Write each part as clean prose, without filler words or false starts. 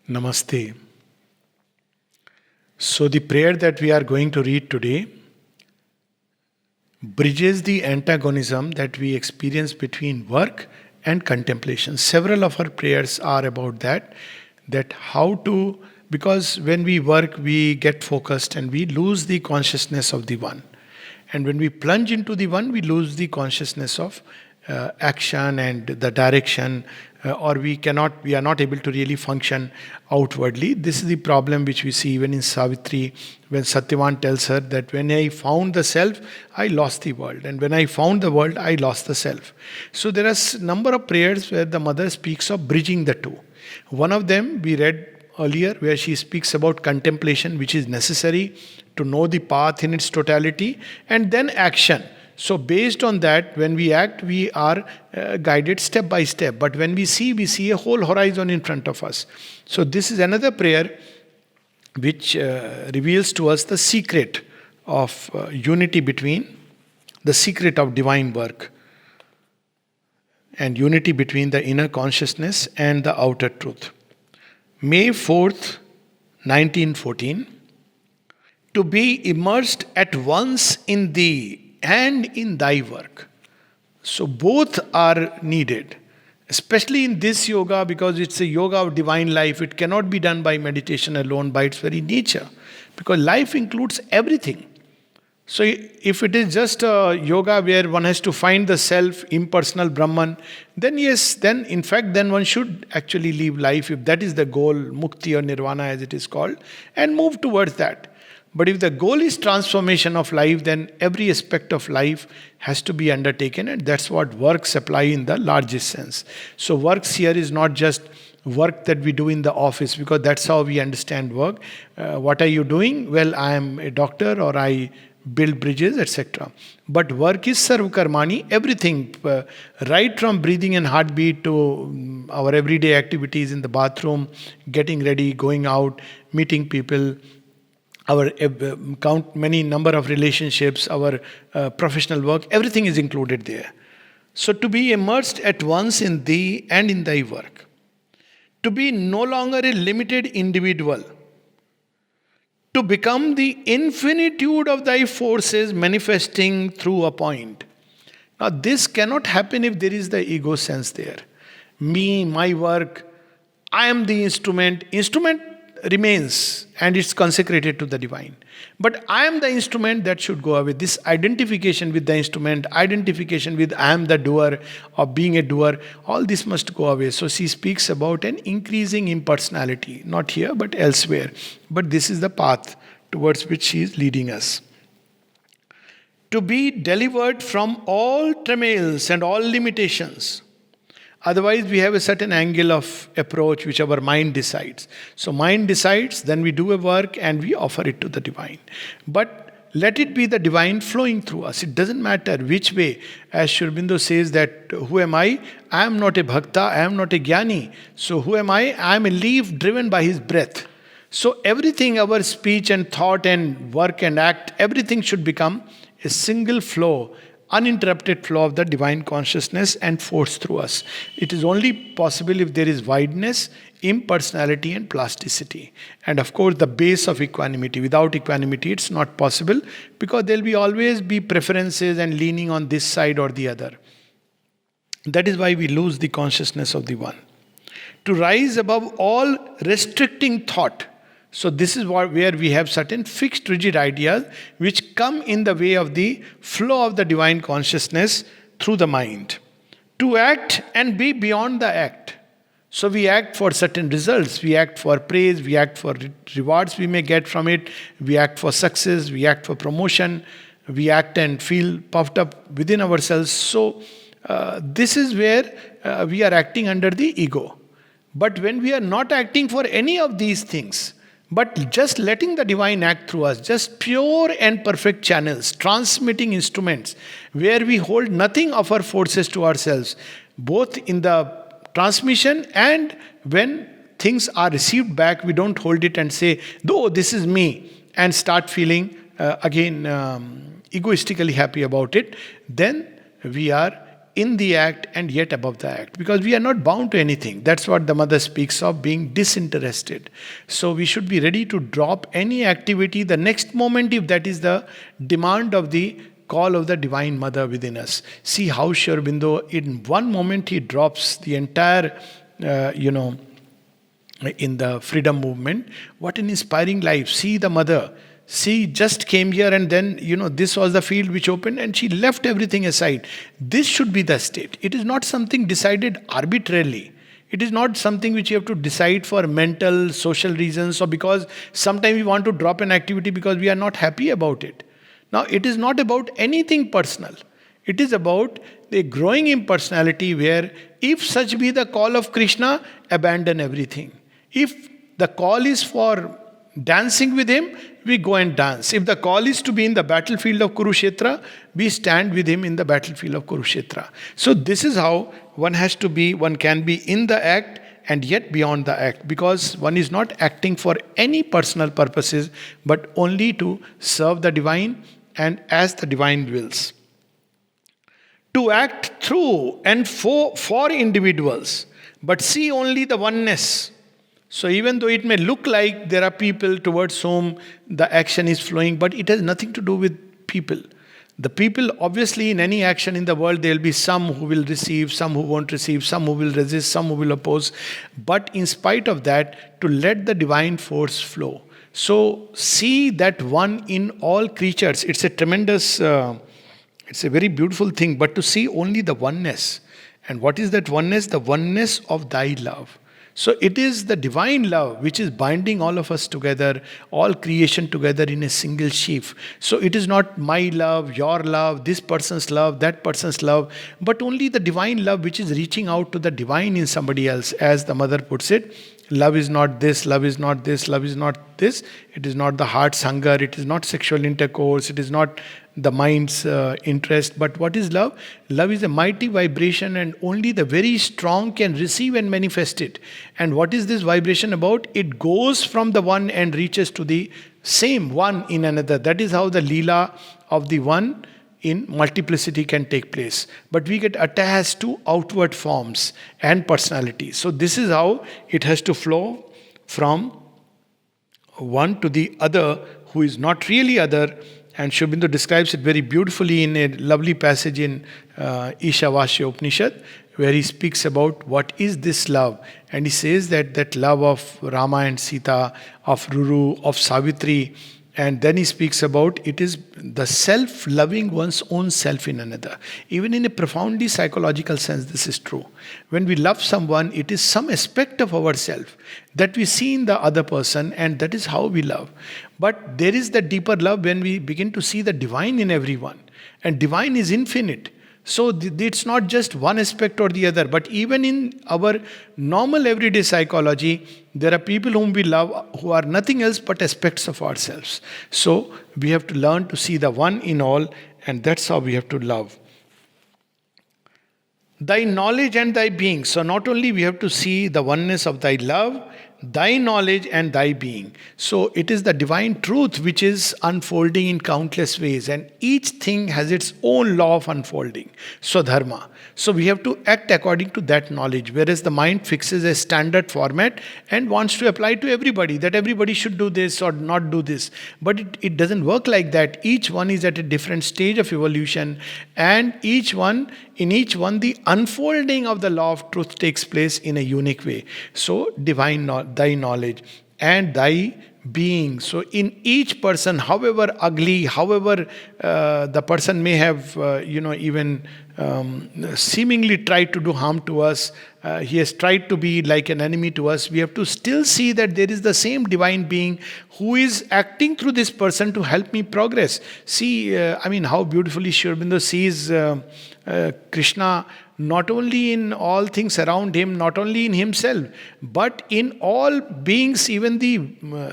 Namaste. So, the prayer that we are going to read today bridges the antagonism that we experience between work and contemplation. Several of our prayers are about that how to, because when we work, we get focused and we lose the consciousness of the one. And when we plunge into the one, we lose the consciousness of action and the direction, or we are not able to really function outwardly. This is the problem which we see even in Savitri, when Satyavan tells her that when I found the self, I lost the world, and when I found the world, I lost the self. So there are a number of prayers where the mother speaks of bridging the two. One of them we read earlier, where she speaks about contemplation, which is necessary to know the path in its totality, and then action. So, based on that, when we act, we are guided step by step. But when we see a whole horizon in front of us. So, this is another prayer which reveals to us the secret of unity between the secret of divine work and unity between the inner consciousness and the outer truth. May 4th, 1914. To be immersed at once in thee and in thy work. So both are needed, especially in this yoga, because it's a yoga of divine life. It cannot be done by meditation alone, by its very nature, because life includes everything. So if it is just a yoga where one has to find the self, impersonal Brahman, then yes, then in fact, then one should actually live life, if that is the goal, mukti or nirvana as it is called, and move towards that. But if the goal is transformation of life, then every aspect of life has to be undertaken, and that's what works apply in the largest sense. So works here is not just work that we do in the office, because that's how we understand work. What are you doing? Well, I am a doctor, or I build bridges, etc. But work is sarva karmani, everything, right from breathing and heartbeat to our everyday activities in the bathroom, getting ready, going out, meeting people, our many number of relationships, our professional work, everything is included there. So to be immersed at once in thee and in thy work. To be no longer a limited individual. To become the infinitude of thy forces manifesting through a point. Now this cannot happen if there is the ego sense there. Me, my work, I am the instrument. Instrument remains and it's consecrated to the divine. But I am the instrument, that should go away. This identification with the instrument, identification with I am the doer or being a doer, all this must go away. So she speaks about an increasing impersonality, not here but elsewhere. But this is the path towards which she is leading us. To be delivered from all travails and all limitations. Otherwise, we have a certain angle of approach which our mind decides. So, mind decides, then we do a work and we offer it to the divine. But let it be the divine flowing through us. It doesn't matter which way. As Sri Aurobindo says that, who am I? I am not a bhakta, I am not a jnani. So, who am I? I am a leaf driven by his breath. So, everything, our speech and thought and work and act, everything should become a single flow, uninterrupted flow of the divine consciousness and force through us. It is only possible if there is wideness, impersonality and plasticity. And of course the base of equanimity. Without equanimity it's not possible, because there will always be preferences and leaning on this side or the other. That is why we lose the consciousness of the one. To rise above all restricting thought. So this is where we have certain fixed, rigid ideas which come in the way of the flow of the divine consciousness through the mind. To act and be beyond the act. So we act for certain results. We act for praise. We act for rewards we may get from it. We act for success. We act for promotion. We act and feel puffed up within ourselves. So this is where we are acting under the ego. But when we are not acting for any of these things, but just letting the divine act through us, just pure and perfect channels, transmitting instruments, where we hold nothing of our forces to ourselves, both in the transmission and when things are received back, we don't hold it and say, oh, this is me, and start feeling egoistically happy about it. Then we are in the act and yet above the act, because we are not bound to anything. That's what the mother speaks of, being disinterested. So we should be ready to drop any activity the next moment if that is the demand of the call of the Divine Mother within us. See how Sri Aurobindo, in one moment, he drops the entire, in the freedom movement. What an inspiring life. See the mother. She just came here and then, this was the field which opened and she left everything aside. This should be the state. It is not something decided arbitrarily. It is not something which you have to decide for mental, social reasons, or because sometimes we want to drop an activity because we are not happy about it. Now, it is not about anything personal. It is about the growing impersonality where, if such be the call of Krishna, abandon everything. If the call is for dancing with him, we go and dance. If the call is to be in the battlefield of Kurukshetra, we stand with him in the battlefield of Kurukshetra. So this is how one can be in the act and yet beyond the act, because one is not acting for any personal purposes, but only to serve the divine and as the divine wills. To act through and for individuals, but see only the oneness. So even though it may look like there are people towards whom the action is flowing, but it has nothing to do with people. The people, obviously, in any action in the world, there will be some who will receive, some who won't receive, some who will resist, some who will oppose. But in spite of that, to let the divine force flow. So see that one in all creatures. It's a tremendous, it's a very beautiful thing. But to see only the oneness. And what is that oneness? The oneness of thy love. So it is the divine love which is binding all of us together, all creation together in a single sheaf. So it is not my love, your love, this person's love, that person's love, but only the divine love which is reaching out to the divine in somebody else. As the mother puts it, love is not this, love is not this, love is not this. It is not the heart's hunger, it is not sexual intercourse, it is not the mind's interest. But what is love? Love is a mighty vibration, and only the very strong can receive and manifest it. And what is this vibration about? It goes from the one and reaches to the same one in another. That is how the Leela of the one in multiplicity can take place. But we get attached to outward forms and personalities. So this is how it has to flow from one to the other, who is not really other. And Sri Aurobindo describes it very beautifully in a lovely passage in Ishavasya Upanishad, where he speaks about what is this love. And he says that love of Rama and Sita, of Ruru, of Savitri. And then he speaks about it is the self loving one's own self in another. Even in a profoundly psychological sense, this is true. When we love someone, it is some aspect of ourself that we see in the other person, and that is how we love. But there is the deeper love when we begin to see the divine in everyone. And divine is infinite. So it's not just one aspect or the other, but even in our normal everyday psychology, there are people whom we love who are nothing else but aspects of ourselves. So we have to learn to see the one in all, and that's how we have to love. Thy knowledge and thy being. So not only we have to see the oneness of thy love, thy knowledge and thy being. So it is the divine truth which is unfolding in countless ways, and each thing has its own law of unfolding. Swadharma. So we have to act according to that knowledge, whereas the mind fixes a standard format and wants to apply to everybody, that everybody should do this or not do this. But it doesn't work like that. Each one is at a different stage of evolution, and in each one the unfolding of the law of truth takes place in a unique way. So thy knowledge and thy being. So in each person, however ugly, however the person may have even seemingly tried to do harm to us, he has tried to be like an enemy to us, we have to still see that there is the same divine being who is acting through this person to help me progress. See, how beautifully Sri Aurobindo sees Krishna not only in all things around him, not only in himself, but in all beings, even the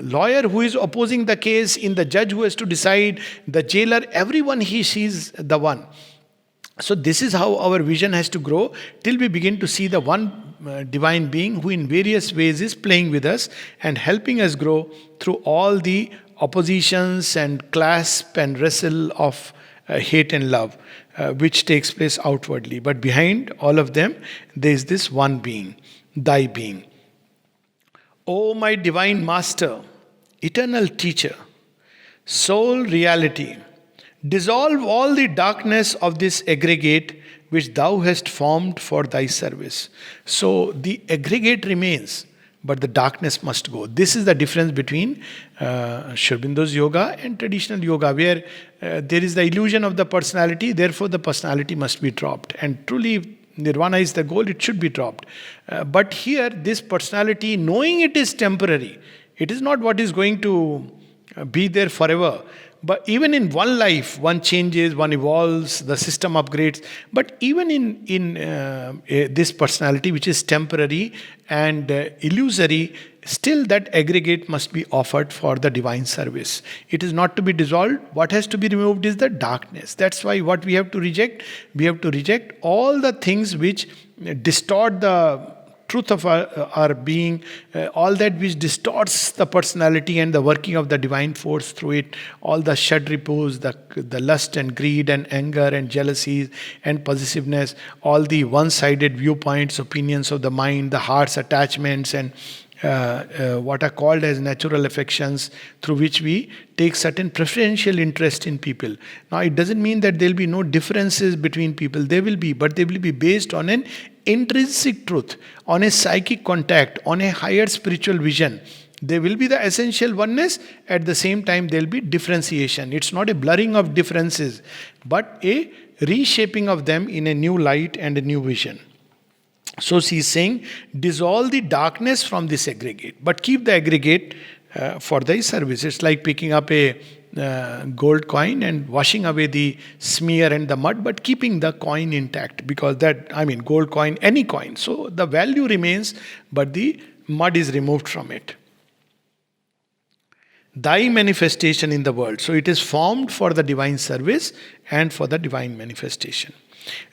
lawyer who is opposing the case, in the judge who has to decide, the jailer, everyone he sees the one. So this is how our vision has to grow till we begin to see the one divine being who in various ways is playing with us and helping us grow through all the oppositions and clasp and wrestle of hate and love, which takes place outwardly. But behind all of them, there is this one being, thy being. O my divine master, eternal teacher, soul reality, dissolve all the darkness of this aggregate which thou hast formed for thy service. So the aggregate remains, but the darkness must go. This is the difference between Sri Aurobindo's yoga and traditional yoga, where there is the illusion of the personality, therefore the personality must be dropped. And truly, nirvana is the goal, it should be dropped. But here, this personality, knowing it is temporary, it is not what is going to be there forever. But even in one life, one changes, one evolves, the system upgrades. But even in this personality, which is temporary and illusory, still that aggregate must be offered for the divine service. It is not to be dissolved. What has to be removed is the darkness. That's why what we have to reject, we have to reject all the things which distort the truth of our being, all that which distorts the personality and the working of the divine force through it, all the shadripus, the lust and greed and anger and jealousies and possessiveness, all the one-sided viewpoints, opinions of the mind, the heart's attachments and what are called as natural affections, through which we take certain preferential interest in people. Now, it doesn't mean that there will be no differences between people. There will be, but they will be based on an intrinsic truth, on a psychic contact, on a higher spiritual vision. There will be the essential oneness, at the same time there will be differentiation. It's not a blurring of differences, but a reshaping of them in a new light and a new vision. So she is saying, dissolve the darkness from this aggregate, but keep the aggregate for thy service. It's like picking up a gold coin and washing away the smear and the mud, but keeping the coin intact, because gold coin, any coin. So the value remains, but the mud is removed from it. Thy manifestation in the world. So it is formed for the divine service and for the divine manifestation.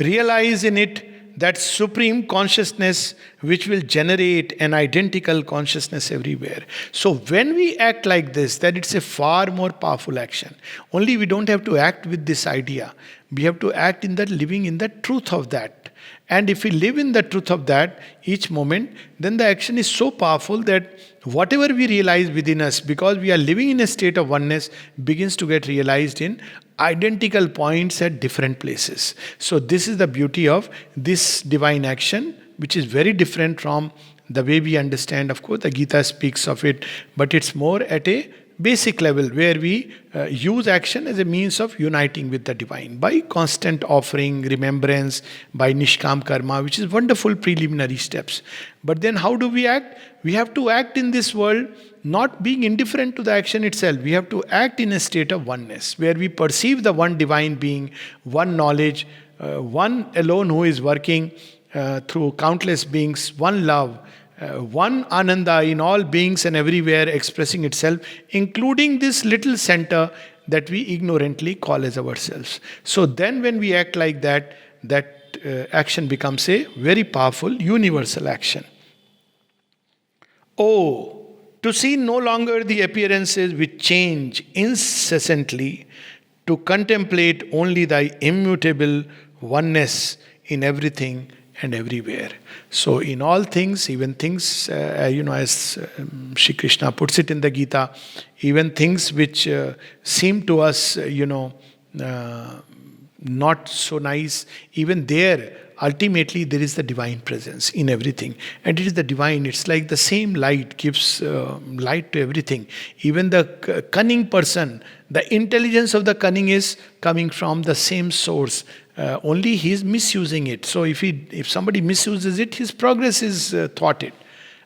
Realize in it that supreme consciousness which will generate an identical consciousness everywhere. So when we act like this, that it's a far more powerful action. Only we don't have to act with this idea. We have to act in that, living in the truth of that. And if we live in the truth of that each moment, then the action is so powerful that whatever we realize within us, because we are living in a state of oneness, begins to get realized in identical points at different places. So this is the beauty of this divine action, which is very different from the way we understand. Of course, the Gita speaks of it, but it's more at a basic level, where we use action as a means of uniting with the divine by constant offering, remembrance, by nishkam karma, which is wonderful preliminary steps. But then how do we act? We have to act in this world, not being indifferent to the action itself. We have to act in a state of oneness, where we perceive the one divine being, one knowledge, one alone who is working through countless beings, one love, one Ananda in all beings and everywhere expressing itself, including this little center that we ignorantly call as ourselves. So then when we act like that, that action becomes a very powerful universal action. Oh, to see no longer the appearances which change incessantly, to contemplate only thy immutable oneness in everything and everywhere. So in all things, even things, as Shri Krishna puts it in the Gita, even things which seem to us, not so nice, even there, ultimately there is the divine presence in everything. And it is the divine, it's like the same light gives light to everything. Even the cunning person, the intelligence of the cunning is coming from the same source. Only he is misusing it. So if somebody misuses it, his progress is thwarted.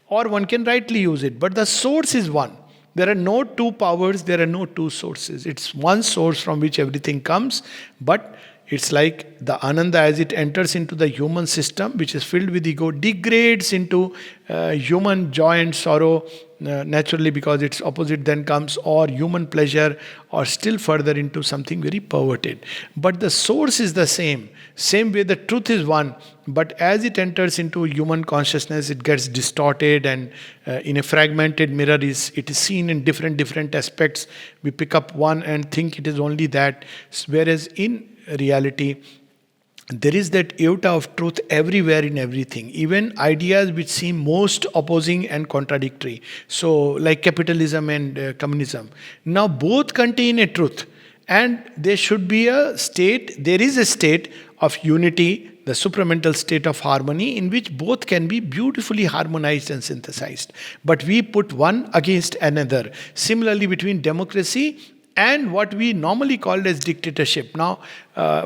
Or one can rightly use it. But the source is one. There are no two powers, there are no two sources. It's one source from which everything comes. But it's like the Ananda, as it enters into the human system, which is filled with ego, degrades into human joy and sorrow, naturally, because its opposite then comes or human pleasure, or still further into something very perverted. But the source is the same way the truth is one, but as it enters into human consciousness, it gets distorted, and in a fragmented mirror, it is seen in different aspects. We pick up one and think it is only that, whereas in reality, there is that iota of truth everywhere in everything, even ideas which seem most opposing and contradictory. So, like capitalism and communism. Now, both contain a truth, and there should be there is a state of unity, the supramental state of harmony, in which both can be beautifully harmonized and synthesized. But we put one against another. Similarly, between democracy and what we normally call as dictatorship. Now,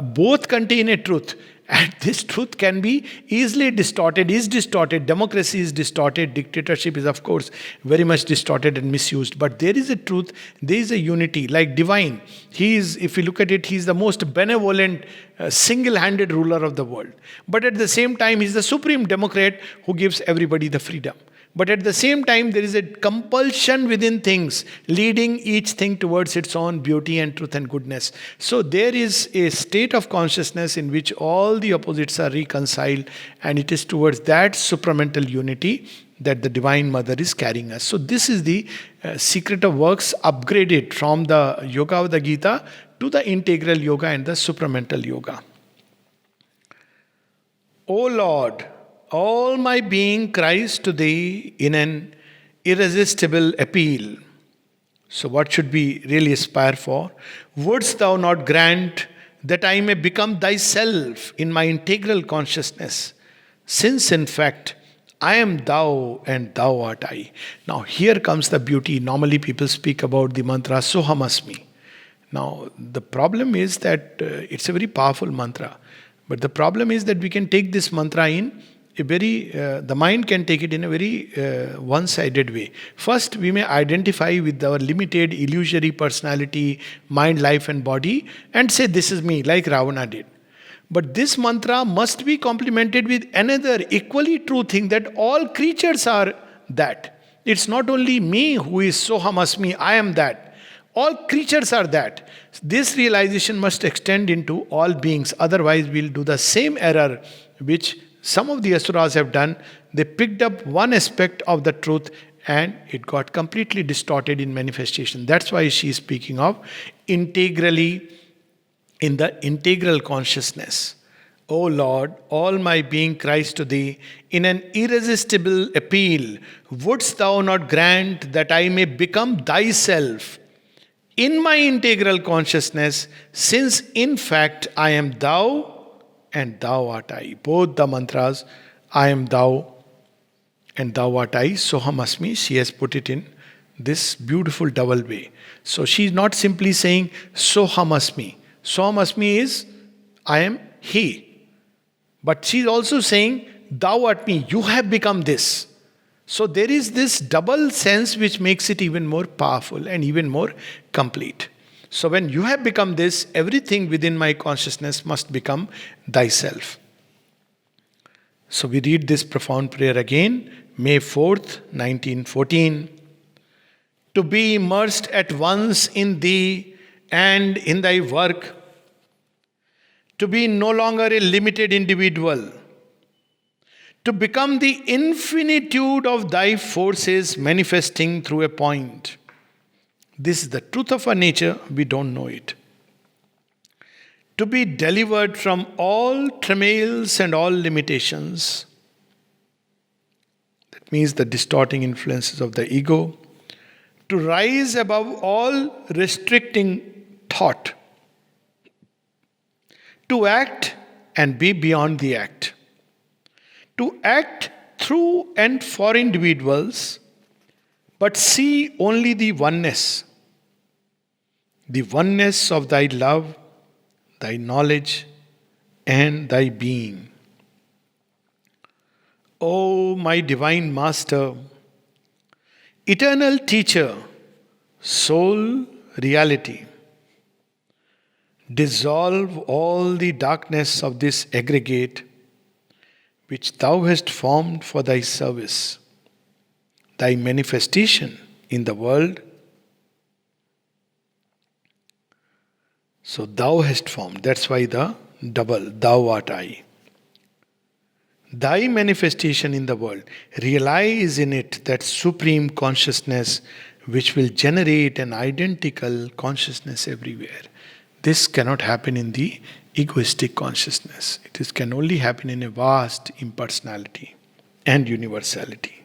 both contain a truth, and this truth can be easily distorted, is distorted. Democracy is distorted, dictatorship is, of course, very much distorted and misused. But there is a truth, there is a unity, like divine. He is, if you look at it, he is the most benevolent, single-handed ruler of the world. But at the same time, he is the supreme democrat who gives everybody the freedom. But at the same time, there is a compulsion within things, leading each thing towards its own beauty and truth and goodness. So there is a state of consciousness in which all the opposites are reconciled, and it is towards that supramental unity that the Divine Mother is carrying us. So this is the secret of works upgraded from the Yoga of the Gita to the integral yoga and the supramental yoga. O Lord, all my being cries to thee in an irresistible appeal. So, what should we really aspire for? Wouldst thou not grant that I may become thyself in my integral consciousness, since in fact I am thou and thou art I. Now, here comes the beauty. Normally, people speak about the mantra Sohamasmi. Now, the problem is that it's a very powerful mantra. But the problem is that we can take this mantra in the mind can take it in a very one-sided way. First, we may identify with our limited, illusory personality, mind, life, and body, and say, this is me, like Ravana did. But this mantra must be complemented with another equally true thing, that all creatures are that. It's not only me who is Sohamasmi, I am that. All creatures are that. This realization must extend into all beings. Otherwise, we'll do the same error which some of the asuras have done. They picked up one aspect of the truth and it got completely distorted in manifestation. That's why she is speaking of integrally in the integral consciousness. O Lord, all my being cries to thee in an irresistible appeal. Wouldst thou not grant that I may become thyself in my integral consciousness, since in fact I am thou and thou art I. Both the mantras, I am thou and thou art I, Sohamasmi, she has put it in this beautiful double way. So she is not simply saying Sohamasmi. Sohamasmi is I am he. But she is also saying thou art me, you have become this. So there is this double sense which makes it even more powerful and even more complete. So when you have become this, everything within my consciousness must become thyself. So we read this profound prayer again, May 4th, 1914. To be immersed at once in thee and in thy work, to be no longer a limited individual, to become the infinitude of thy forces manifesting through a point. This is the truth of our nature, we don't know it. To be delivered from all travails and all limitations. That means the distorting influences of the ego. To rise above all restricting thought. To act and be beyond the act. To act through and for individuals, but see only the oneness of thy love, thy knowledge, and thy being. O my divine Master, eternal teacher, sole reality, dissolve all the darkness of this aggregate which thou hast formed for thy service. thy manifestation in the world. So thou hast formed. That's why the double, thou art I. Thy manifestation in the world. Realize in it that supreme consciousness which will generate an identical consciousness everywhere. This cannot happen in the egoistic consciousness. Can only happen in a vast impersonality and universality.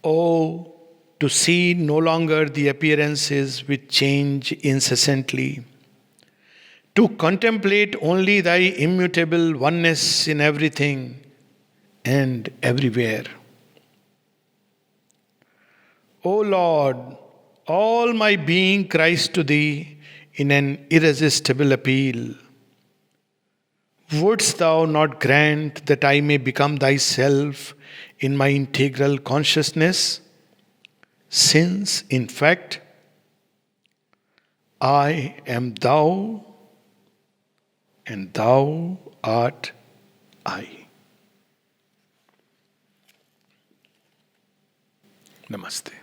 Oh, to see no longer the appearances which change incessantly, to contemplate only thy immutable oneness in everything and everywhere. O Lord, all my being cries to thee in an irresistible appeal. Wouldst thou not grant that I may become thyself in my integral consciousness? Since, in fact, I am thou and thou art I. Namaste.